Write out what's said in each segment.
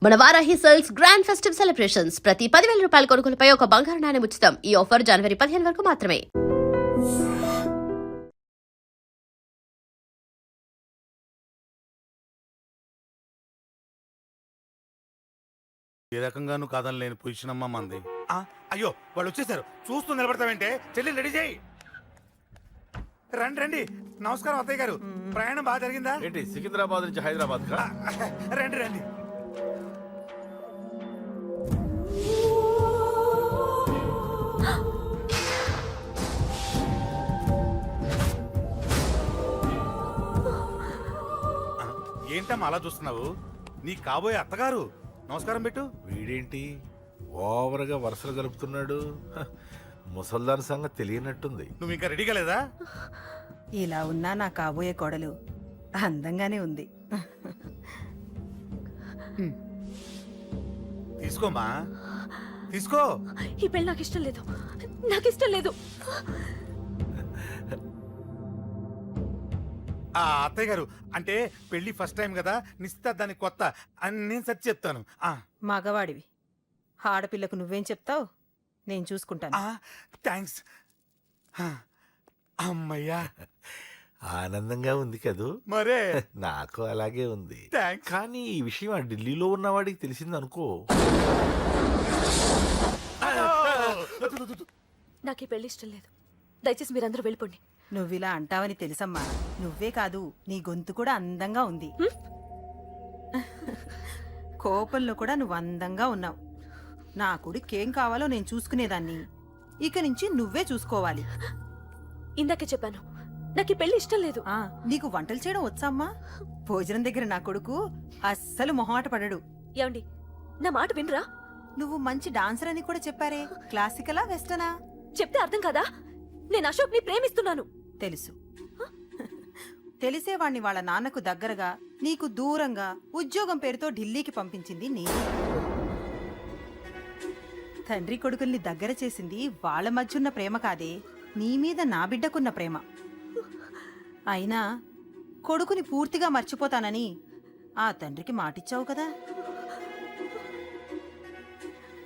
మన Varahi sales grand festive celebrations ప్రతి 10,000 రూపాయల కొనుగోలుపై ఒక బంగారు నాణెం ఉచితం. ఈ ఆఫర్ జనవరి 15 వరకు మాత్రమే. ఏ రకంగానూ కాదని లేని పొజిషన్ అమ్మా మంది. అయ్యో వాళ్ళు వచ్చేసారు, చూస్తూ నిలబడతావేంటే? చెల్లి రెడీ చేయి. రండి రండి. నమస్కారం అత్తయ్య గారు, ప్రయాణం బాగా జరిగిందా? ఏంటి సికింద్రాబాద్ నుంచి హైదరాబాద్ కా? రండి రండి. ఏంటమ్మా అలా చూస్తున్నావు? నీ కాబోయే అత్తగారు. నమస్కారం పెట్టు. వీడేంటి ఓవర్గా వరుసలు కలుపుతున్నాడు? ముసల్దాన్ సంగతి తెలియనట్టుంది. నువ్వు ఇంకా రెడీ కాలేదా? ఇలా ఉన్నా నా కాబోయే కోడలు అందంగానే ఉంది. తీసుకోమ్మా తీసుకో. ఈ పెళ్ళి నాకు ఇష్టం లేదు, నాకు ఇష్టం లేదు. అత్తయ్య గారు, అంటే పెళ్లి ఫస్ట్ టైం కదా, నిశ్చితార్థానికి కొత్త అని నేను సరి చెప్తాను. మగవాడివి, ఆడపిల్లకు నువ్వేం చెప్తావు? నేను చూసుకుంటాను. థ్యాంక్స్. అమ్మయ్యా, ఆనందంగా ఉంది కదూ? మరే నాకు అలాగే ఉంది. థ్యాంక్స్. కానీ ఈ విషయం ఆ ఢిల్లీలో ఉన్నవాడికి తెలిసింది అనుకో. నాకు ఈ పెళ్లి ఇష్టం లేదు, దయచేసి మీరందరూ వెళ్ళిపోండి. నువ్విలా అంటావని తెలుసమ్మా. నువ్వే కాదు, నీ గొంతు కూడా అందంగా ఉంది. కోపంలో కూడా నువ్వు అందంగా ఉన్నావు. నా కొడుకేం కావాలో నేను చూసుకునేదాన్ని, ఇక నుంచి నువ్వే చూసుకోవాలి. ఇందాకే చెప్పాను, నాకు ఈ పెళ్లి ఇష్టం లేదు. నీకు వంటలు చేయడం వచ్చామ్మా? భోజనం దగ్గర నా కొడుకు అస్సలు మొహమాట పడడు. ఏమండి, నా మాట వినరా? నువ్వు మంచి డాన్సర్ అని కూడా చెప్పారే. క్లాసికలా వెస్టర్నా? చెప్తే అర్థం కాదా? నేను అశోక్ ని ప్రేమిస్తున్నాను. తెలుసు. తెలిసేవాణ్ణి వాళ్ళ నాన్నకు దగ్గరగా, నీకు దూరంగా ఉద్యోగం పేరుతో ఢిల్లీకి పంపించింది నీ తండ్రి కొడుకుల్ని దగ్గర చేసింది వాళ్ళ మధ్యున్న ప్రేమ కాదే, నీ మీద నా బిడ్డకున్న ప్రేమ. అయినా కొడుకుని పూర్తిగా మర్చిపోతానని ఆ తండ్రికి మాటిచ్చావు కదా.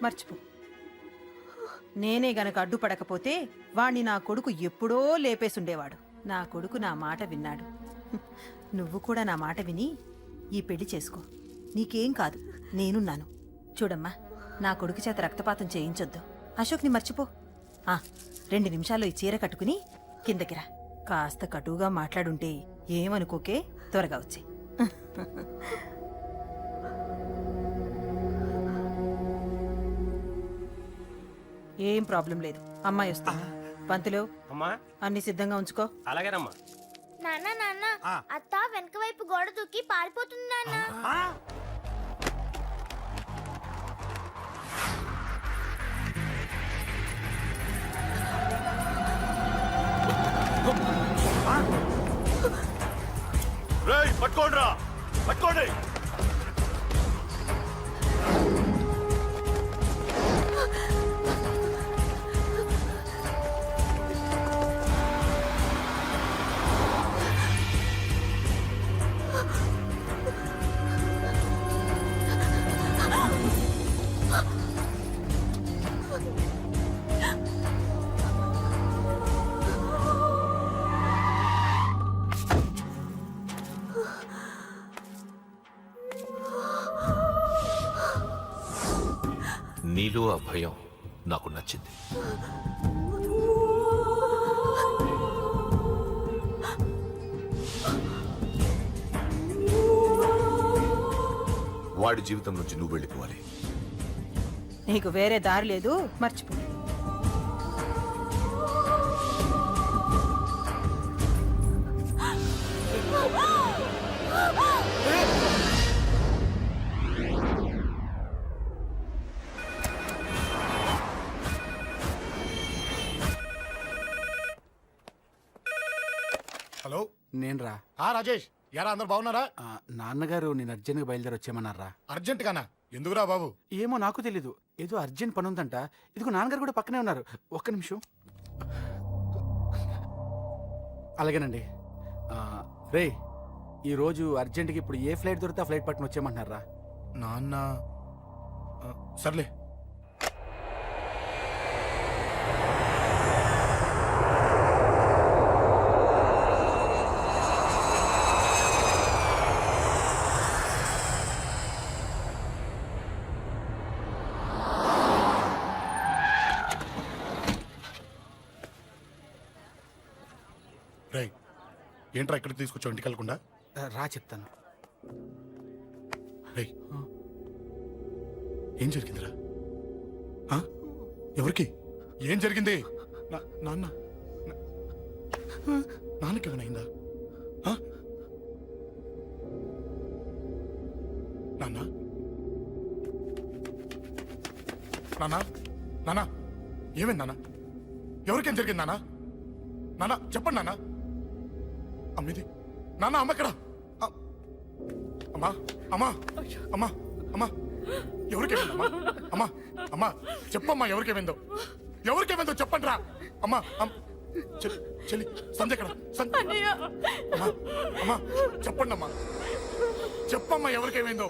మర్చిపో. నేనే గనక అడ్డుపడకపోతే వాణ్ణి నా కొడుకు ఎప్పుడో లేపేసుండేవాడు. నా కొడుకు నా మాట విన్నాడు. నువ్వు కూడా నా మాట విని ఈ పెళ్లి చేసుకో. నీకేం కాదు, నేనున్నాను. చూడమ్మా, నా కొడుకు చేత రక్తపాతం చేయించొద్దు. అశోక్ని మర్చిపో. 2 నిమిషాల్లో ఈ చీర కట్టుకుని కిందకిరా. కాస్త కటువుగా మాట్లాడుంటే ఏమనుకోకే, త్వరగా వచ్చే. ఏం ప్రాబ్లం లేదు, అమ్మాయి వస్తా. పంతులు, అమ్మా అన్ని సిద్ధంగా ఉంచుకో. అలాగేనమ్మా. నాన్న నాన్న, అత్త వెనక వైపు గోడ దూకి పారిపోతుంది నాన్న. పట్టుకోండి, పట్టుకోండి. నీలో ఆ భయం నాకు నచ్చింది. వాడి జీవితం నుంచి నువ్వు వెళ్ళిపోవాలి. నీకు వేరే దారి లేదు, మర్చిపో. హలో, నేను రా. రాజేష్, యారా అందరు బాగున్నారా? నాన్నగారు నేను అర్జెంట్గా బయలుదేరి వచ్చేయమన్నారా. అర్జెంట్ గానా? ఎందుకురా బాబు? ఏమో నాకు తెలీదు, ఏదో అర్జెంట్ పని ఉందంట. ఇదిగో నాన్నగారు కూడా పక్కనే ఉన్నారు. ఒక్క నిమిషం. అలాగేనండి. రే, ఈరోజు అర్జెంట్గా ఇప్పుడు ఏ ఫ్లైట్ దొరికితే ఆ ఫ్లైట్ పట్టుకుని వచ్చేయమంటున్నారా. నాన్న సర్లే. రై ఏంట్రా ఇక్కడికి తీసుకొచ్చావు ఇంటికి వెళ్ళకుండా? రా చెప్తాను. రై ఏం జరిగిందిరా? ఆ? ఎవరికి ఏం జరిగింది? నాన్న నాన్నకి ఏమైనా అయిందా? ఆ? నాన్న నాన్న నాన్న ఏమైంది నాన్న? ఎవరికేం జరిగింది నాన్న? నాన్న చెప్పండి నాన్న. అమ్మిది నాన్న అమ్మ ఎక్కడ? అమ్మా అమ్మా అమ్మా అమ్మా ఎవరికేమైందమ్మా? అమ్మా అమ్మా చెప్పమ్మా ఎవరికేమైందో? ఎవరికేమైందో చెప్పండి రా. అమ్మా చెల్లి సంధ్య ఎక్కడ? అమ్మా అమ్మా చెప్పండి అమ్మా. చెప్పమ్మా ఎవరికేమైందో?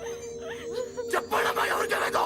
చెప్పండి అమ్మా ఎవరికేమైందో?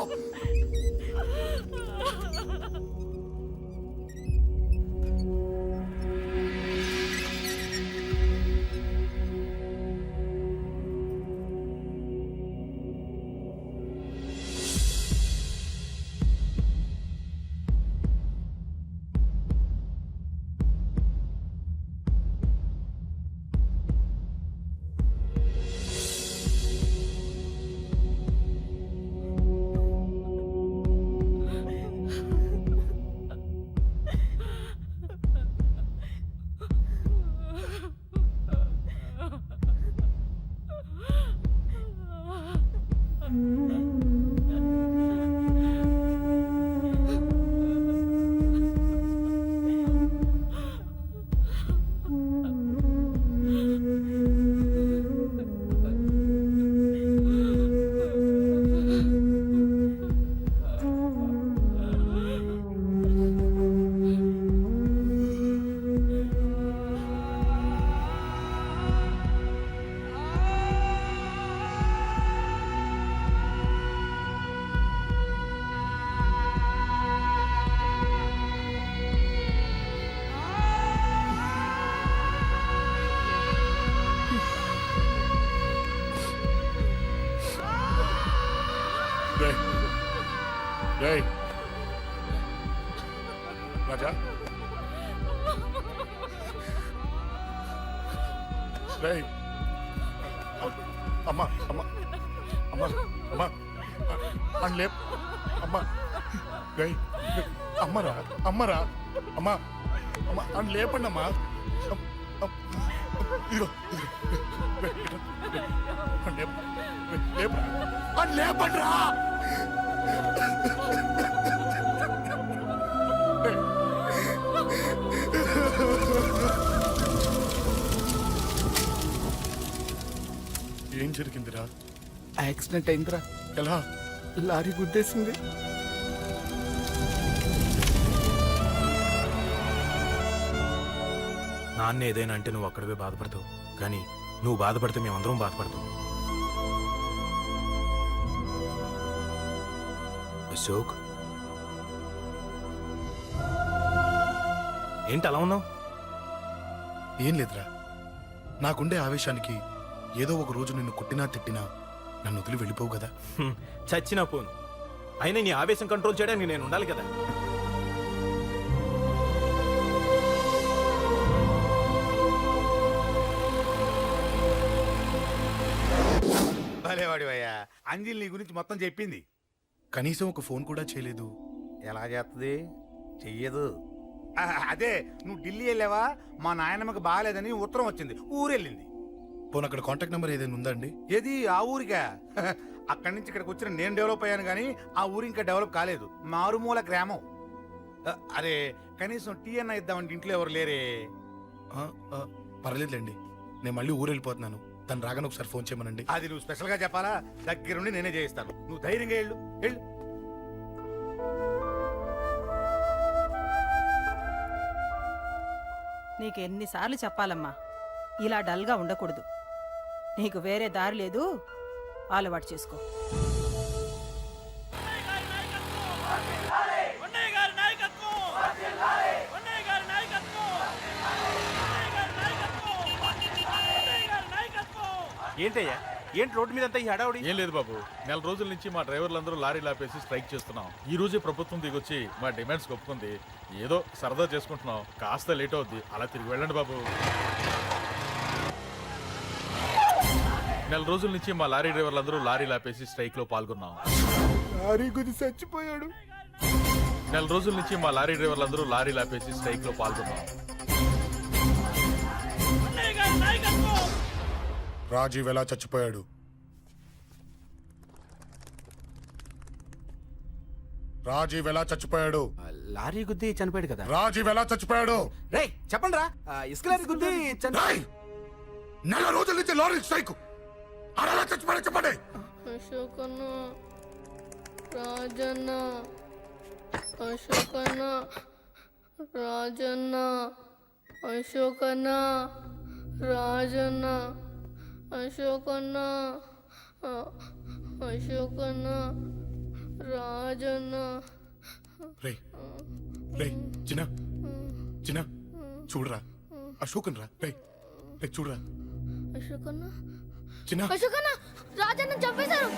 రేయ్ రాజా రేయ్ అమ్మా అమ్మా అమ్మా అమ్మా అని లేప్ అమ్మా. రేయ్ అమ్మరా అమ్మరా అమ్మా అమ్మా అని లేపండి అమ్మా. ఇదిగో అని లేపండి రా. ఏం జరిగిందిరా? యాక్సిడెంట్ అయిందిరా. ఎలా? లారీ గుద్దేసింది. నాన్న ఏదైనా అంటే నువ్వు అక్కడవే బాధపడతావు, కానీ నువ్వు బాధపడితే మేమందరం బాధపడతాం. అశోక్ ఏంటి అలా ఉన్నావు? ఏం లేదురా, నాకుండే ఆవేశానికి ఏదో ఒక రోజు నిన్ను కొట్టినా తిట్టినా నన్ను వదిలి వెళ్ళిపోవు కదా. చచ్చినా పోను, అయినా నీ ఆవేశం కంట్రోల్ చేయడానికి నేను ఉండాలి కదా. భలేవాడివయ్యా, అంజలి నీ గురించి మొత్తం చెప్పింది. కనీసం ఒక ఫోన్ కూడా చేయలేదు. ఎలా చేస్తుంది? చెయ్యదు. అదే నువ్వు ఢిల్లీ వెళ్ళావా, మా నాయనమ్మకి బాగాలేదని ఉత్తరం వచ్చింది, ఊరెళ్ళింది. పోనీ అక్కడ కాంటాక్ట్ నెంబర్ ఏదైనా ఉందా అండి? ఏది ఆ ఊరికా? అక్కడి నుంచి ఇక్కడికి వచ్చిన నేను డెవలప్ అయ్యాను కానీ ఆ ఊరు ఇంకా డెవలప్ కాలేదు, మారుమూల గ్రామం. అరే కనీసం టీ అన్న ఇద్దామంటే ఇంట్లో ఎవరు లేరే. పర్లేదులేండి, నేను మళ్ళీ ఊరు వెళ్ళిపోతున్నాను. తను రాగానే ఒకసారి ఫోన్ చేయమనండి. అది నువ్వు స్పెషల్ గా చెప్పాలా? దగ్గరుండి నేనే చేయిస్తాను, నువ్వు ధైర్యంగా వెళ్ళు వెళ్ళు. నీకు ఎన్నిసార్లు చెప్పాలమ్మా, ఇలా డల్గా ఉండకూడదు. నీకు వేరే దారి లేదు, అలవాటు చేసుకో. ఏంటయ్యా ఏంటి రోడ్డు మీద అంతా ఈ హడావుడి? ఏం లేదు బాబు, నెల రోజుల నుంచి మా డ్రైవర్లందరూ లారీలు ఆపేసి స్ట్రైక్ చేస్తున్నాం. ఈ రోజే ప్రభుత్వం దిగొచ్చి మా డిమాండ్స్ ఒప్పుకుంది. ఏదో సరదా చేసుకుంటున్నాం, కాస్త లేట్ అవుద్ది, అలా తిరిగి వెళ్ళండి బాబు. నెల రోజుల నుంచి మా లారీ డ్రైవర్లందరూ లారీలు ఆపేసి స్ట్రైక్ లో పాల్గొన్నాం. లారీ గుద్ది చచ్చిపోయాడు. నెల రోజుల నుంచి మా లారీ డ్రైవర్లందరూ లారీలు ఆపేసి స్ట్రైక్ లో పాల్గొన్నాం. రాజీవ్ ఎలా చచ్చిపోయాడు? రాజీవ్ ఎలా చచ్చిపోయాడు? లారీ గుద్ది చనిపోయాడు కదా. రాజీవ్ ఎలా చచ్చిపోయాడు? రేయ్ చెప్పండి రా, ఇసుక లారీ గుద్ది రేయ్! నెల రోజుల నుంచి లారీ స్ట్రైక్, అలా చచ్చిపోయాడు చెప్పండి. అశోకన్న రాజన్న అశోకన్న రాజన్న అశోకన్న రాజన్న అశోకన్న అశోకన్న రాజన్న. రేయ్ రేయ్ చిన్న చిన్న చూడరా, అశోకన్ రా. రేయ్ రేయ్ చూడరా అశోకన్న చిన్న. అశోకన్న రాజన్న చంపేశారు.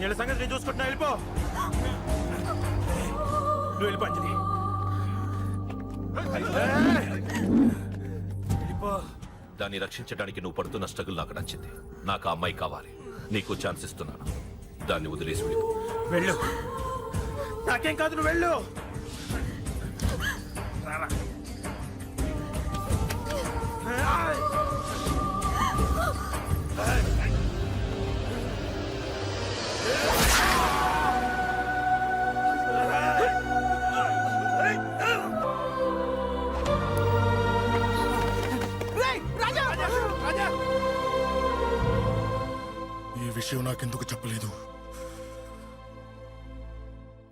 వీళ్ళ సంగతి నేను చూసుకుంటున్నా, వెళ్ళిపో. నువ్వు వెళ్ళిపో అంజలి. వెళ్ళిపో. దాన్ని రక్షించడానికి నువ్వు పడుతున్న స్ట్రగుల్ నాకు నచ్చింది. నాకు ఆ అమ్మాయి కావాలి. నీకు ఛాన్స్ ఇస్తున్నాను. దాన్ని వదిలేసి వెళ్ళిపో. వెళ్ళు. నాకేం కాదు, నువ్వు వెళ్ళు. రారా. ఈ విషయం నాకెందుకు చెప్పలేదు?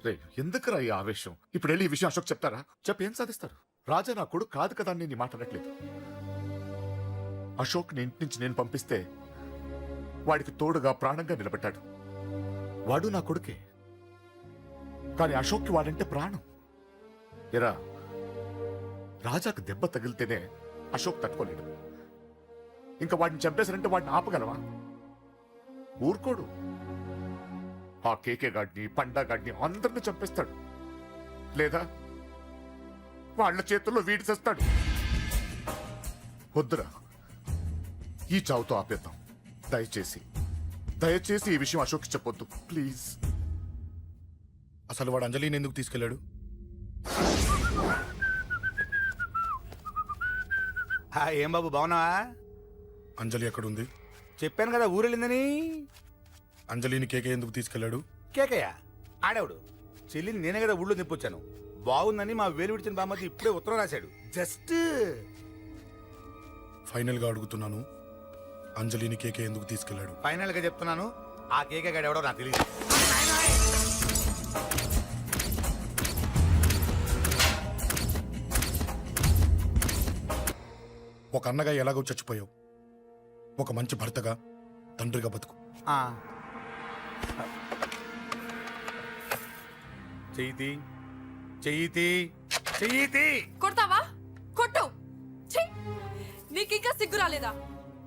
రే ఎందుకురా ఈ ఆవేశం? ఇప్పుడు వెళ్ళి ఈ విషయం అశోక్ చెప్తారా? చెప్పి ఏం సాధిస్తారు? రాజా నా కొడుకు కాదు కదా అని నేను మాట్లాడట్లేదు. అశోక్ ని ఇంటి నుంచి నేను పంపిస్తే వాడికి తోడుగా ప్రాణంగా నిలబడ్డాడు. వాడు నా కొడుకే, కానీ అశోక్కి వాడంటే ప్రాణం. ఎరా, రాజాకు దెబ్బ తగిలితేనే అశోక్ తట్టుకోలేడు. ఇంకా వాడిని చంపేశారంటే వాడిని ఆపగలవా? ఊరుకోడు. ఆ కేకే గాడిని, పండా గాడిని అందరిని చంపేస్తాడు. లేదా వాళ్ళ చేతుల్లో వీడి చేస్తాడు. వద్దురా, ఈ చావుతో ఆపేద్దాం. దయచేసి దయచేసి ఈ విషయం అశోక్ చెప్పొద్దు ప్లీజ్. అసలు వాడు అంజలిని ఎందుకు తీసుకెళ్ళాడు? ఏం బాబు బాగున్నావా? అంజలి ఎక్కడుంది? చెప్పాను కదా ఊరెళ్ళిందని. అంజలిని కేకే ఎందుకు తీసుకెళ్ళాడు? కేకయ్య ఆడేవాడు. చెల్లిని నేనే కదా ఊళ్ళో నిప్పొచ్చాను. బాగుందని మా వేలు విడిచిన బామ్మది ఇప్పుడే ఉత్తరం రాశాడు. జస్ట్ ఫైనల్ గా అడుగుతున్నాను, అంజలిని కేకే ఎందుకు తీసుకెళ్ళాడు? ఫైనల్ గా చెప్తున్నాను, ఆ కేకే గాడు ఎవడో నాకు తెలియదు. ఒక అన్నగా ఎలాగో చచ్చిపోయావు, ఒక మంచి భర్తగా, తండ్రిగా బతుకు. చెయ్యితి చెయ్యితి చెయ్యితి. కొడతావా? కొట్టు. ఛీ! నీకింకా సిగ్గు రాలేదా?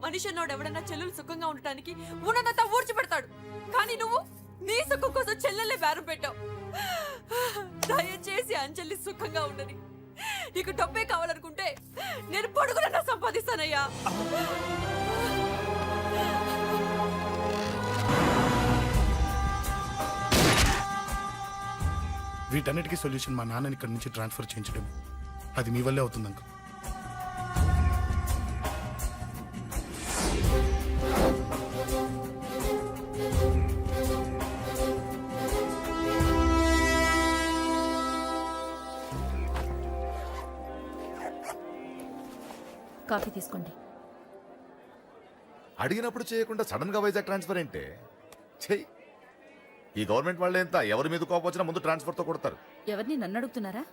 మనిషి అన్నోడు ఎవడన్నా చెల్లెలు సుఖంగా ఉండటానికి ఉన్నదంతా ఊడ్చి పెడతాడు. కానీ నువ్వు నీ సుఖం కోసం చెల్లెలే బేరం పెట్టావు. దయచేసి అంజలి సుఖంగా ఉండని. నీకు డబ్బే కావాలనుకుంటే నేను పొడుగునన్నా సంపాదిస్తానయ్యా. వీటన్నిటికీ సొల్యూషన్ మా నాన్నని ఇక్కడి నుంచి ట్రాన్స్ఫర్ చేయించడం. అది మీ వల్లే అవుతుంది అంకుల్. కాఫీ తీసుకోండి. అడిగినప్పుడు చేయకుండా సడన్ గా వైజాగ్ ట్రాన్స్ఫర్ ఏంటే? చెయ్యి. ఈ గవర్నమెంట్ వాళ్ళే ఎంత ఎవరి మీద కోపం వచ్చినా ముందు ట్రాన్స్ఫర్ తో కొడతారు. ఎవరిని నన్ను అడుగుతున్నారా?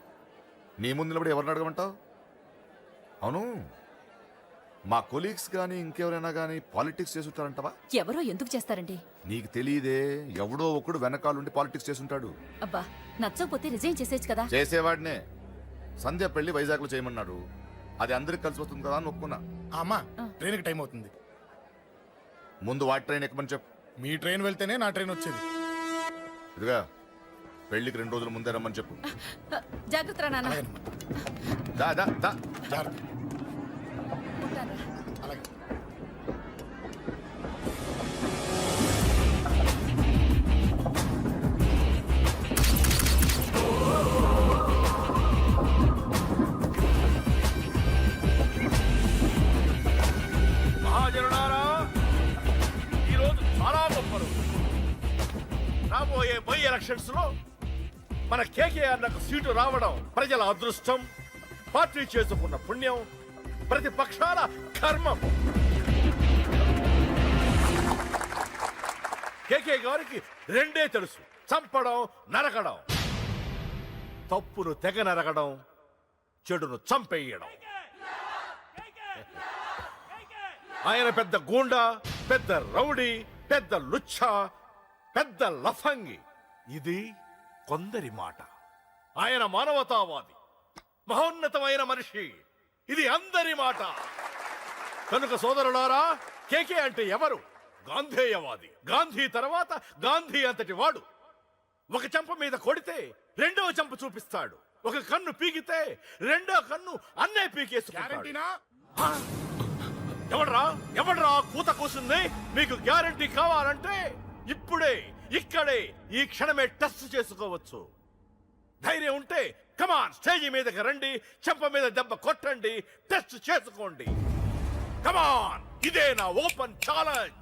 నీ ముందు నిలబడి ఎవరిని అడగమంటావు? అవును, మా కొలీగ్స్ కానీ ఇంకెవరైనా కానీ పాలిటిక్స్ చేస్తుంటారంటవా? ఎవరో ఎందుకు చేస్తారండి? నీకు తెలియదే, ఎవడో ఒకడు వెనకాలండి పాలిటిక్స్ చేస్తుంటాడు. అబ్బా, నచ్చకపోతే రిజైన్ చేసేచ్చు కదా. చేసేవాడినే. సంధ్య పెళ్లి వైజాగ్ లో చేయమన్నాడు. అది అందరికి కలిసి వస్తుంది కదా అని ఒప్పుకున్నా. అమ్మా ట్రైన్కి టైం అవుతుంది. ముందు వాటి ట్రైన్ ఎక్కమని చెప్పు. మీ ట్రైన్ వెళ్తేనే నా ట్రైన్ వచ్చేది. ఇదిగా పెళ్లికి 2 రోజుల ముందే రమ్మని చెప్పు. జాగ్రత్త రా నాన్న. అలాగేనమ్మా. దా దా దా. జాగ్రత్త. ఉంటాను రా. అలాగే. మహాజనులారా, ఈరోజు చాలా గొప్ప రోజు. రాబోయే బై ఎలక్షన్స్ లో మన కేకేఆర్ నాకు సీటు రావడం ప్రజల అదృష్టం, పార్టీ చేసుకున్న పుణ్యం, ప్రతిపక్షాల కర్మం. కేకే గారికి రెండే తెలుసు: చంపడం, నరకడం. తప్పును తెగ నరకడం, చెడును చంపేయడం. ఆయన పెద్ద గూండా, పెద్ద రౌడీ, పెద్ద లుచ్చ, పెద్ద లఫంగి. ఇది కొందరి మాట. ఆయన మానవతావాది, మహోన్నతమైన మనిషి. ఇది అందరి మాట. కనుక సోదరులారా, కేకే అంటే ఎవరు? గాంధేయవాది. గాంధీ తర్వాత గాంధీ అంతటి వాడు. ఒక చెంప మీద కొడితే రెండవ చెంప చూపిస్తాడు. ఒక కన్ను పీకితే రెండో కన్ను అన్నే పీకేసుకుంటాడు. ఎవడ్రా కూత కూసింది? మీకు గ్యారంటీ కావాలంటే ఇప్పుడే, ఇక్కడే, ఈ క్షణమే టెస్ట్ చేసుకోవచ్చు. ధైర్యం ఉంటే కమాన్, స్టేజి మీదకి రండి, చెంప మీద దెబ్బ కొట్టండి, టెస్ట్ చేసుకోండి. కమాన్, ఇదే నా ఓపెన్ ఛాలెంజ్.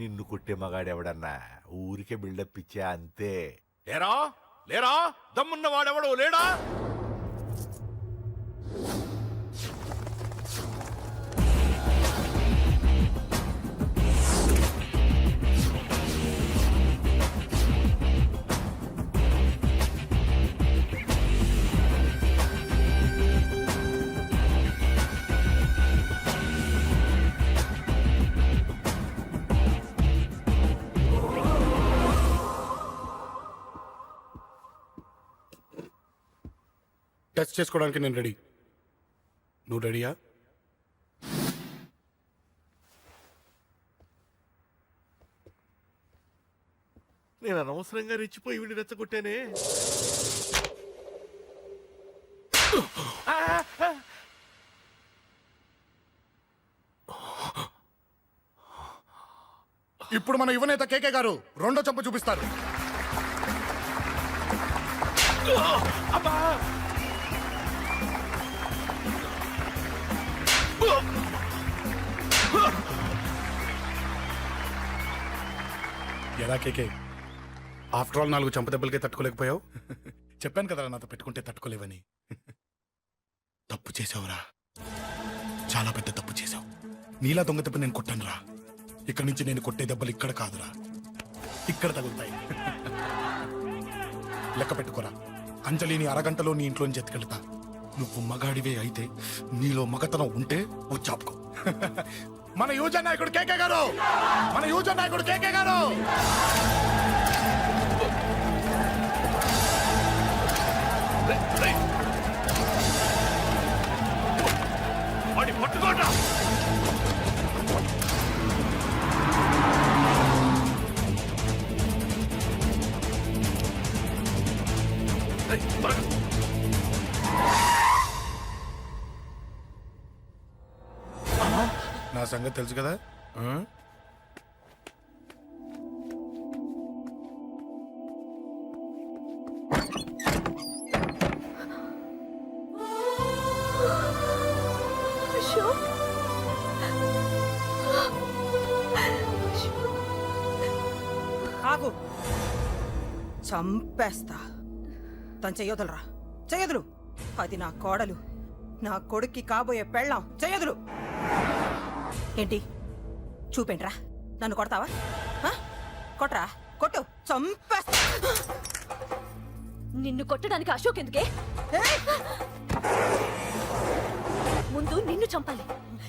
నిన్ను కొట్టే మగాడెవడన్నా ఊరికే బిల్డప్ ఇచ్చా అంతే. లేరా లేరా దమ్మున్న వాడెవడో లేడా? టెస్ట్ చేసుకోవడానికి నేను రెడీ. నువ్వు రెడీయా? నేను అనవసరంగా రెచ్చిపోయి వీడిని రెచ్చగొట్టానే. ఇప్పుడు మన యువనేత కేకే గారు రెండో చంప చూపిస్తారు. ఎలా కేకే, ఆఫ్టర్ ఆల్ 4 చంప దెబ్బలకే తట్టుకోలేకపోయావు? చెప్పాను కదా నాతో పెట్టుకుంటే తట్టుకోలేవని. తప్పు చేసావురా, చాలా పెద్ద తప్పు చేసావు. నీలా దొంగ దెబ్బ నేను కొట్టానురా. ఇక్కడి నుంచి నేను కొట్టే దెబ్బలు ఇక్కడ కాదురా, ఇక్కడ తగులుతాయి. లెక్క పెట్టుకోరా, అంజలిని అరగంటలో నీ ఇంట్లోంచి ఎత్తుకెళ్తా. నువ్వు మగాడివే అయితే, నీలో మగతనం ఉంటే చాపుకో. మన యువజన నాయకుడు కేకే గారు, మన యువజన నాయకుడు కేకే గారు. వాడి పట్టుకోండి. నా సంగతి తెలుసు కదా. ఆగు, చంపేస్తా. తను చెయ్యొదలరా, చెయ్యొదలు. అది నా కోడలు, నా కొడుక్కి కాబోయే పెళ్ళాం చేయదులు. ఏంటి చూపేంట్రా? నన్ను కొడతావా? ఆ? కొట్రా, కొట్టు, చంపేస్తా. నిన్ను కొట్టడానికి అశోక్ ఎందుకే? ముందు నిన్ను చంపాలి,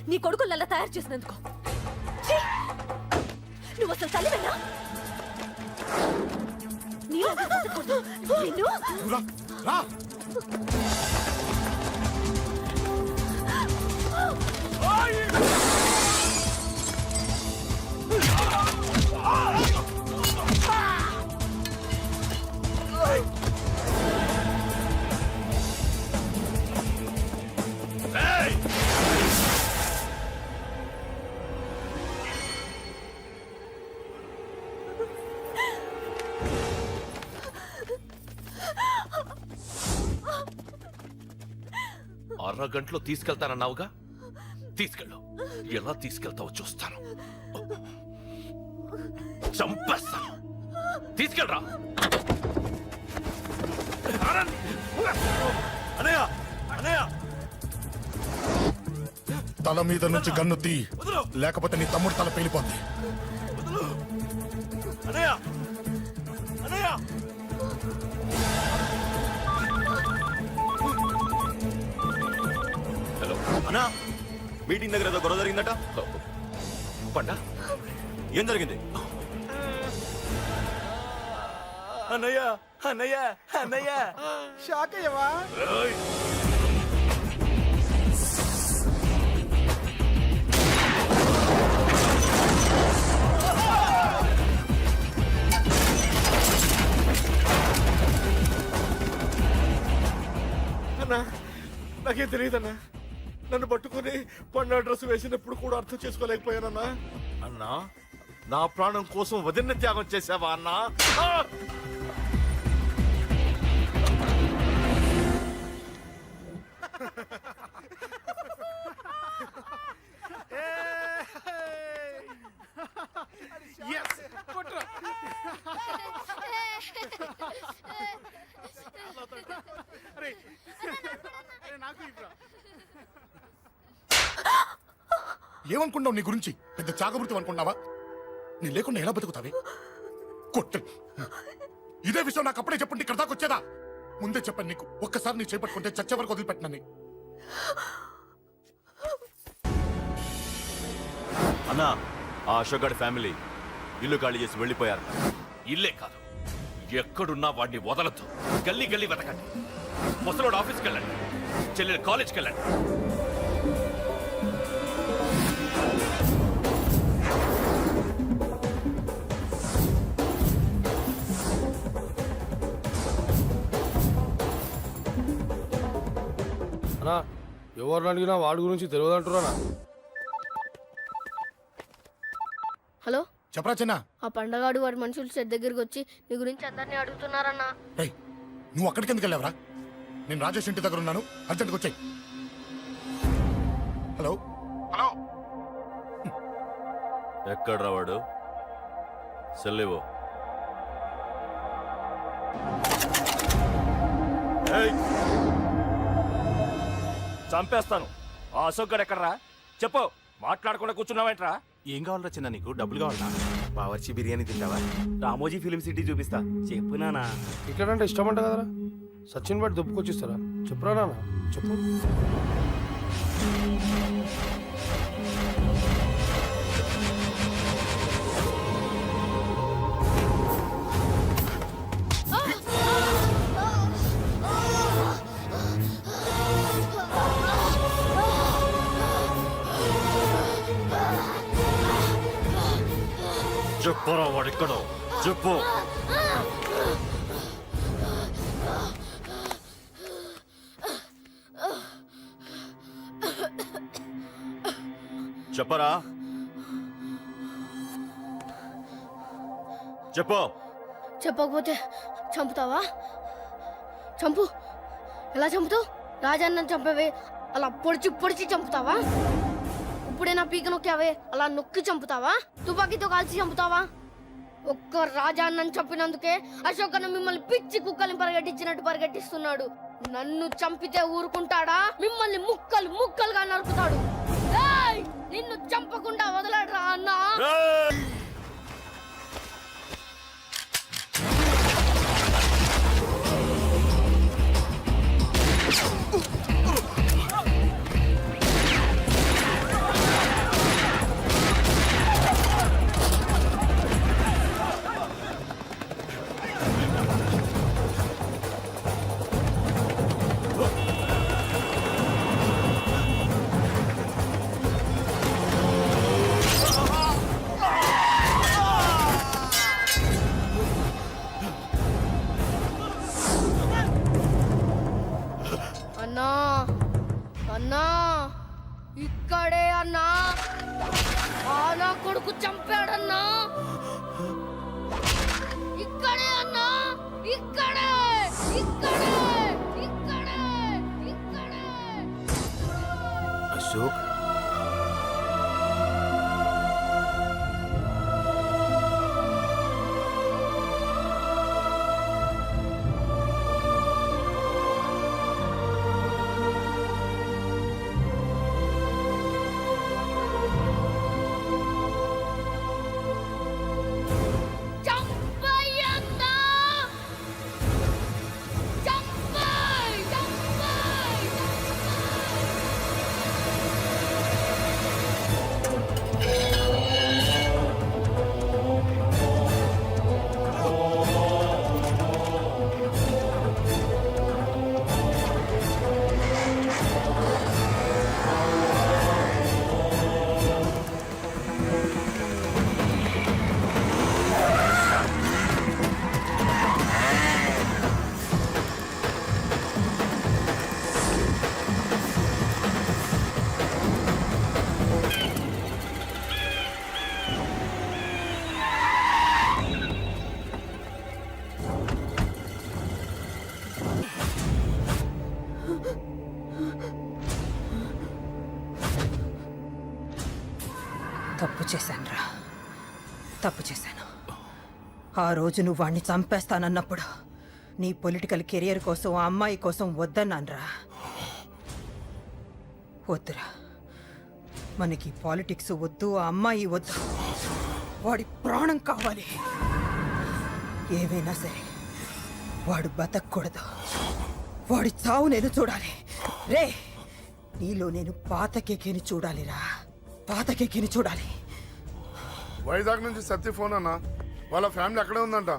నీ కొడుకులలా తయారు చేసినందుకు. ఛీ! నువ్వు అసలు తల్లివేనా? నీలాగా బతకూడదు. నిన్ను రా, రా. అరగంటలో తీసుకెళ్తానన్నావుగా, తీసుకెళ్ళు. ఎలా తీసుకెళ్తావో చూస్తాను. చంపేస్తాను. తీసుకెళ్ళరా. అనయ్య, అనయ్య, తల మీద నుంచి గన్ను తీ, లేకపోతే నీ తమ్ముడు తల పేలిపోద్ది. అనయ్య, అనయ్య. హలో అన్నా, మీటింగ్ దగ్గర ఏదో గొడవ జరిగిందట. పండా, ఏం జరిగింది? అన్నయ్య, అన్నయ్య, అన్నయ్య. షాక్ అయ్యవా? అన్నా, నాకేం తెలియదన్నా. నన్ను పట్టుకుని పండు డ్రెస్ వేసినప్పుడు కూడా అర్థం చేసుకోలేకపోయానన్నా. అన్నా, నా ప్రాణం కోసం వదిన త్యాగం చేసావా అన్నా? ఏమనుకున్నావు? నీ గురించి పెద్ద చాగబుర్తి అనుకున్నావా? నీ లేకుండా ఎలా బతుకుతావే? కొట్టు. ఇదే విషయం నాకు అప్పుడే చెప్పండి, ఇక్కడ దాకా వచ్చేదా? ముందే చెప్పండి నీకు. ఒక్కసారి నీ చేపట్టుకుంటే చచ్చే వరకు వదిలిపెట్టినని. అన్నా, ఆ అశోక్ గారి ఫ్యామిలీ ఇల్లు ఖాళీ చేసి వెళ్ళిపోయారు. ఇల్లే కాదు, ఎక్కడున్నా వాడిని వదలద్దు. గల్లీ గల్లీ వెతకండి. ముసలోడు ఆఫీస్కి వెళ్ళండి, చెల్లెలు కాలేజ్కి వెళ్ళండి. అన్నా, ఎవరిని అడిగినా వాడి గురించి తెలియదంటున్నా. హలో, చెప్పరా చిన్న. ఆ పండగాడు వాడి మనుషులు సెట్ దగ్గరికి వచ్చి నీ గురించి అందరినీ అడుగుతున్నారన్నా. ఏయ్, నువ్వు అక్కడికి ఎందుకు వెళ్ళావరా? నేను రాజేష్ ఇంటి దగ్గర ఉన్నాను, అర్జెంట్గా వచ్చాయి. Hello, hello. ఎక్కడ్రా వాడు? సెల్లివో. చంపేస్తాను. ఆ అశోక్ గడు ఎక్కడ్రా? చెప్పు. మాట్లాడకుండా కూర్చున్నావేంట్రా? ఏం కావాలరా చిన్న? నీకు డబ్బులు కావాలా? బావర్చి బిర్యానీ తింటావా? రామోజీ ఫిలిం సిటీ చూపిస్తా. చెప్పు నానా. ఇక్కడ అంటే ఇష్టం అంట కదరా? సచిన్ బట్టి దుప్పుకొచ్చిస్తారా? చెప్పురా నాన్న, చెప్పు. చెప్పురా వాడిక్కడో, చెప్పు. చెప్పరా, చెప్పు. చెప్పకపోతే చంపుతావా? చంపు. ఎలా చంపుతావు? రాజాన్నని చంపవే అలా పొడిచి పొడిచి చంపుతావా? ఇప్పుడైనా పీక నొక్కావే అలా నొక్కి చంపుతావా? తుపాకీతో కాల్చి చంపుతావా? ఒక్క రాజాన్నని చంపినందుకే అశోక్ అన్న మిమ్మల్ని పిచ్చి కుక్కల్ని పరిగెట్టించినట్టు పరిగెట్టిస్తున్నాడు. నన్ను చంపితే ఊరుకుంటాడా? మిమ్మల్ని ముక్కలు ముక్కలుగా నరుకుతాడు. ఏయ్! నిన్ను చంపకుండా వదలడరా అన్నా. అన్నా అన్నా ఇక్కడే అన్నా. ఆ నా కొడుకు చంపాడన్నా. ఇక్కడే అన్నా. ఇక్కడే ఇక్కడే ఇక్కడే ఇక్కడే. అశోక్ చంపయ్యన్నా. చంపయ్ చంపయ్ తప్పు చేశానురా, తప్పు చేశాను. ఆ రోజు నువ్వు వాణ్ణి చంపేస్తానన్నప్పుడు నీ పొలిటికల్ కెరియర్ కోసం ఆ అమ్మాయి కోసం వద్దన్నానురా. వద్దురా, మనకి పాలిటిక్స్ వద్దు, ఆ అమ్మాయి వద్దు. వాడి ప్రాణం కావాలి. ఏమైనా సరే వాడు బతకూడదు. వాడి చావు నేను చూడాలి. రే, నీలో నేను పాతకేకేని చూడాలిరా, పాతకేకేని చూడాలి. వైజాగ్ నుంచి సత్య ఫోన్ అన్న, వాళ్ళ ఫ్యామిలీ అక్కడే ఉందంట.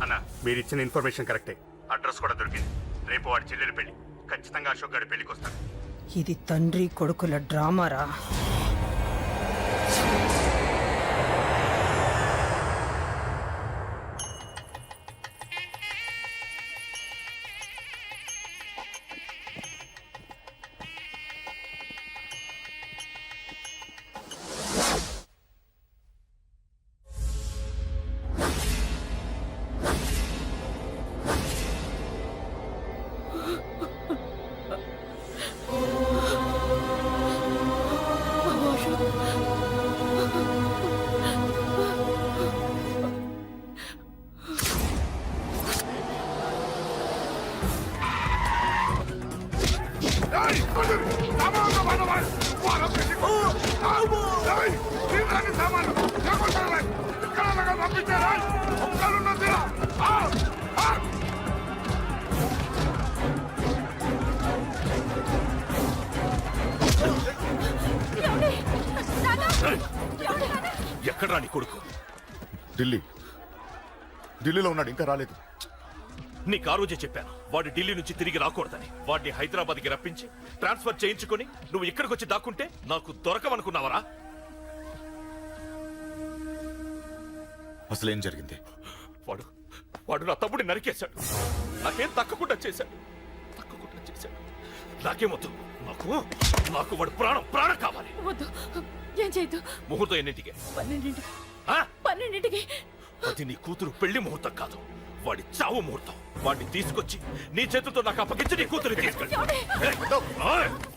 అన్న మీరు ఇచ్చిన ఇన్ఫర్మేషన్ కరెక్టే. అడ్రస్ కూడా దొరికింది. రేపు వాడి చెల్లెలి పెళ్లి. ఖచ్చితంగా అశోక్ గారి పెళ్లికి వస్తాను. ఇది తండ్రి కొడుకుల డ్రామారా. ఎక్కడ్రా నీ కొడుకు? ఢిల్లీలో ఉన్నాడు, ఇంకా రాలేదు. నీకు ఆ రోజే చెప్పాను వాడు ఢిల్లీ నుంచి తిరిగి రాకూడదని. వాడిని హైదరాబాద్కి రప్పించి ట్రాన్స్ఫర్ చేయించుకొని నువ్వు ఇక్కడికి వచ్చి దాక్కుంటే నాకు దొరకమనుకున్నావరా? అసలేం జరిగింది? వాడు నా తమ్ముడిని నరికేశాడు. నాకేం తక్కకుండా చేశాడు. నాకేమొద్దు. నాకు వాడు ప్రాణం కావాలి. వద్దు, ఏం చేయొద్దు. ముహూర్తం ఎన్నింటికి? 12ంటికి. అది నీ కూతురు పెళ్లి ముహూర్తం కాదు, వాడి చావు ముహూర్తం. వాడిని తీసుకొచ్చి నీ చేతులతో నాకు అప్పగించి నీ కూతురు తీసుకెళ్ళి.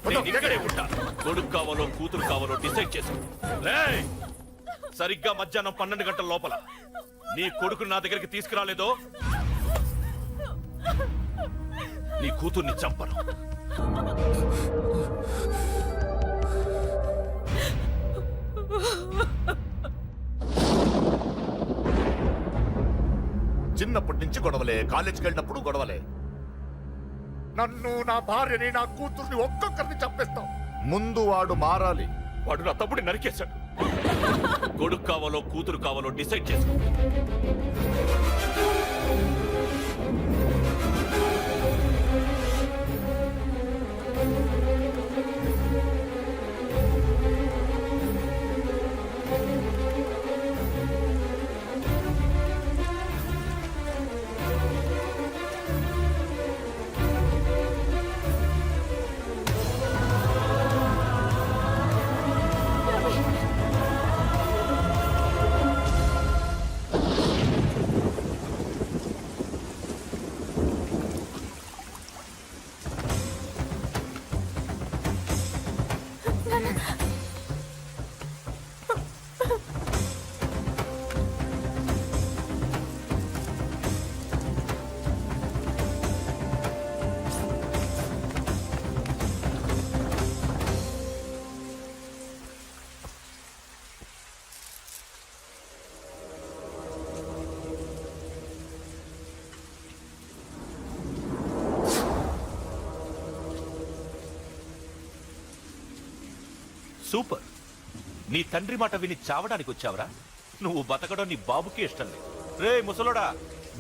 నేను ఇక్కడే ఉంటా. కొడుకు కావాలో కూతురు కావాలో డిసైడ్ చేసుకో. సరిగ్గా మధ్యాహ్నం 12 గంటల లోపల నీ కొడుకుని నా దగ్గరికి తీసుకురాలేదో నీ కూతుర్ని చంపను. చిన్నప్పటి నుంచి గొడవలే, కాలేజీకి వెళ్ళినప్పుడు గొడవలే. నన్ను, నా భార్యని, నా కూతుర్ని ఒక్కొక్కరిని చంపేస్తాం. ముందు వాడు మారాలి. వాడు నా తమ్ముడిని నరికేశాడు. కొడుకు కావాలో కూతురు కావాలో డిసైడ్ చేసుకో. సూపర్. నీ తండ్రి మాట విని చావడానికి వచ్చావరా? నువ్వు బతకడం నీ బాబుకి ఇష్టం లేదు. రే ముసలోడా,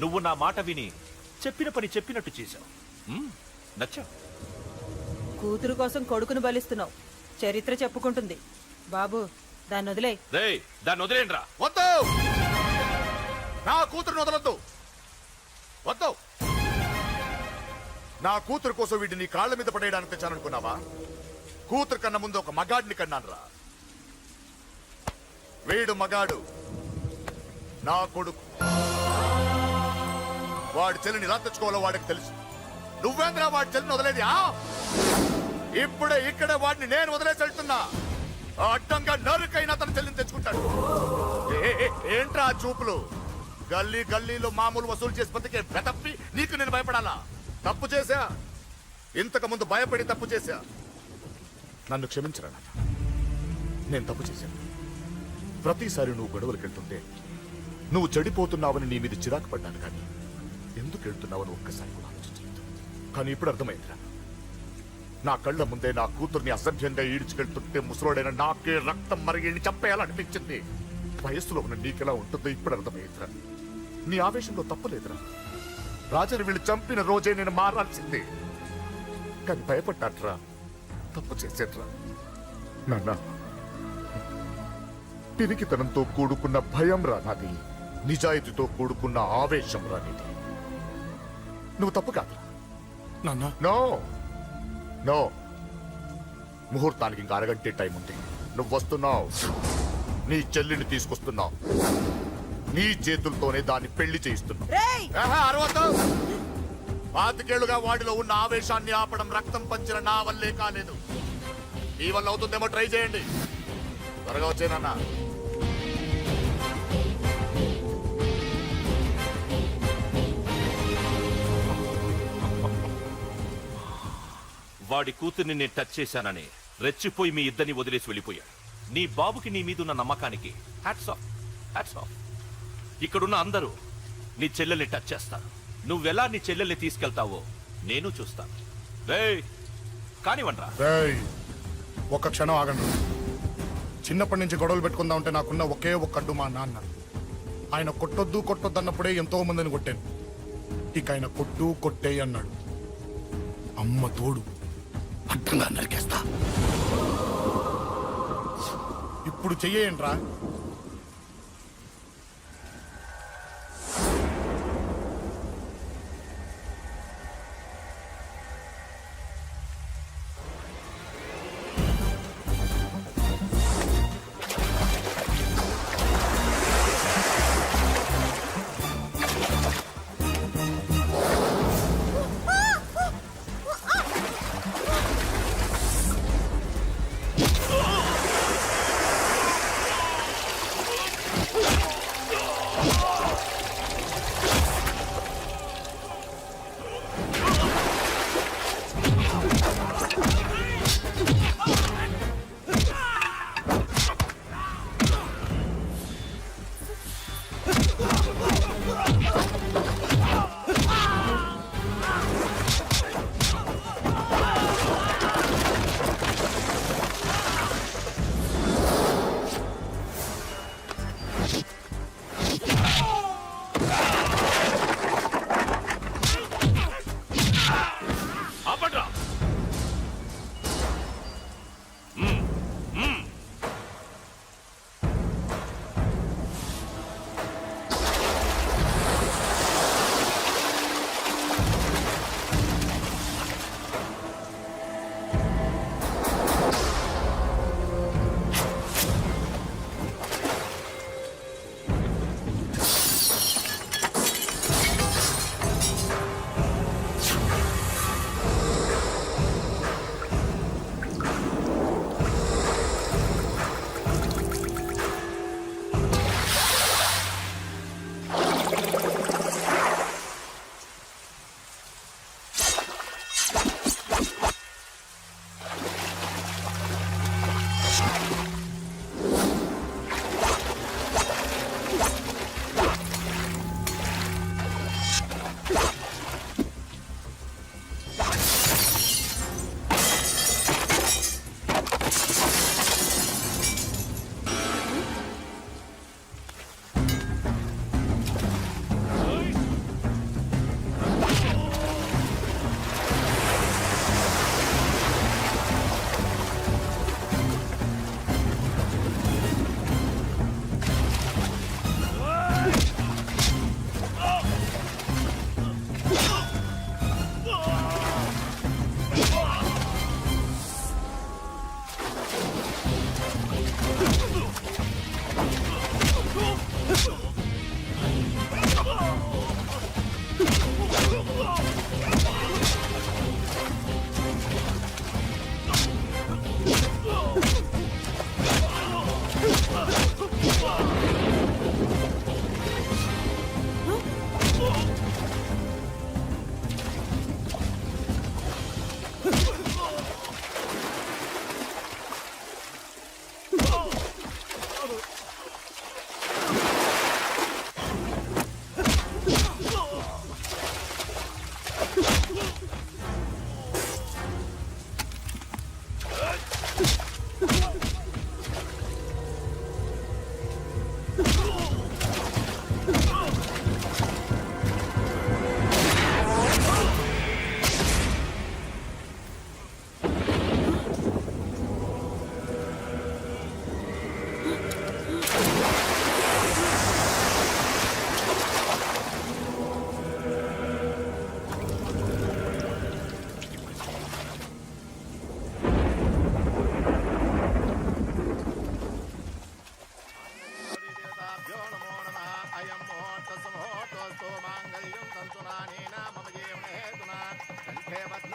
నువ్వు నా మాట విని చెప్పిన పని చెప్పినట్టు చేశావు. నచ్చా. కూతురు కోసం కొడుకును బలిస్తున్నావు. చరిత్ర చెప్పుకుంటుంది. బాబు, దాన్ని వదిలే. రే దాన్ని వదిలేండ్రా. వద్దు, నా కూతురుని వదలొద్దు. వద్దు. నా కూతురు కోసం వీడిని నీ కాళ్ళ మీద పడేయడానికి తెచ్చాననుకున్నావా? కూతురు కన్నా ముందు ఒక మగాడిని కన్నాను రా. వీడు మగాడు, నా కొడుకు. వాడి చెల్లిని ఎలా తెచ్చుకోవాలో వాడికి తెలుసు. నువ్వేంద్రా వాడి చెల్లిని వదిలేది? ఇప్పుడే ఇక్కడే వాడిని నేను వదిలేసి వెళ్తున్నా. అడ్డంగా నరుకైనా తన చెల్లిని తెచ్చుకుంటాడు. ఏంట్రా చూపులు? గల్లీ గల్లీలో మామూలు వసూలు చేసి బతికే బెతప్పి నీకు నేను భయపడాలా? తప్పు చేశా, ఇంతకు ముందు భయపడి తప్పు చేశా. నన్ను క్షమించరా నాన్న, నేను తప్పు చేశాను. ప్రతిసారి నువ్వు గొడవలకు వెళ్తుంటే నువ్వు చెడిపోతున్నావని నీ మీద చిరాకు పడ్డాను, కానీ ఎందుకు వెళ్తున్నావని ఒక్కసారి కూడా ఆలోచించలేదు. కానీ ఇప్పుడు అర్థమైందిరా, నా కళ్ళ ముందే నా కూతుర్ని అసభ్యంగా ఈడ్చుకెళ్తుంటే ముసలోడైన నాకే రక్తం మరిగి చంపేయాలనిపించింది. వయస్సులో ఉన్న నీకెలా ఉంటుందో ఇప్పుడు అర్థమైందిరా. నీ ఆవేశంలో తప్పలేదురా. రాజని వీళ్ళు చంపిన రోజే నేను మారాల్సిందే, కానీ భయపడ్డాట్రా. తప్పు చేసేట్రా నాన్న. పిరికితనంతో కూడుకున్న భయం రా నాది, నిజాయితీతో కూడుకున్న ఆవేశం రా నీది. నువ్వు తప్పు కాదు నాన్న. నో నో, ముహూర్తానికి ఇంకా అరగంటే టైం ఉంది. నువ్వు వస్తున్నావు, నీ చెల్లిని తీసుకొస్తున్నావు, నీ చేతులతోనే దాన్ని పెళ్లి చేయిస్తున్నావు. పాతికేళ్లుగా వాడిలో ఉన్న ఆవేశాన్ని ఆపడం రక్తం పంచిన నా వల్లే కాలేదు. ఈ వల్ల అవుతుందేమో ట్రై చేయండి. త్వరగా వచ్చేనన్నా. వాడి కూతుర్ని నేను టచ్ చేశానని రెచ్చిపోయి మీ ఇద్దరిని వదిలేసి వెళ్ళిపోయాడు. నీ బాబుకి నీ మీద ఉన్న నమ్మకానికి హ్యాట్స్ ఆఫ్, హ్యాట్స్ ఆఫ్. ఇక్కడున్న అందరూ నీ చెల్లెల్ని టచ్ చేస్తారు. నువ్వెలా నీ చెల్లెల్ని తీసుకెళ్తావో నేను చూస్తాను. కానివ్వండ్రా. ఒక్క క్షణం ఆగండి. చిన్నప్పటి నుంచి గొడవలు పెట్టుకుందా ఉంటే నాకున్న ఒకే ఒక్క అడ్డు మా నాన్న. ఆయన కొట్టొద్దు కొట్టొద్దు అన్నప్పుడే ఎంతో మందిని కొట్టాను. ఇక ఆయన కొట్టు కొట్టే అన్నాడు. అమ్మ తోడు అడ్డంగా నరికేస్తా. ఇప్పుడు చెయ్యండి రా.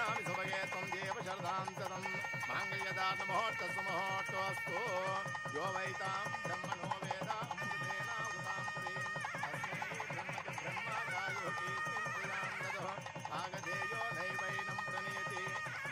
పునర్నామి సుభగే త్వం దేవ శరదాం శతం మాంగళ్యదాన ముహూర్తస్సు ముహూర్తోస్తు యో వైతాం బ్రహ్మణో వేద అమృతేనావృతాం పురీం తస్మై బ్రహ్మజ బ్రహ్మగాయోగీస్మిన్ ప్రియాం దదః భాగధేయో దైవైనం ప్రణీయ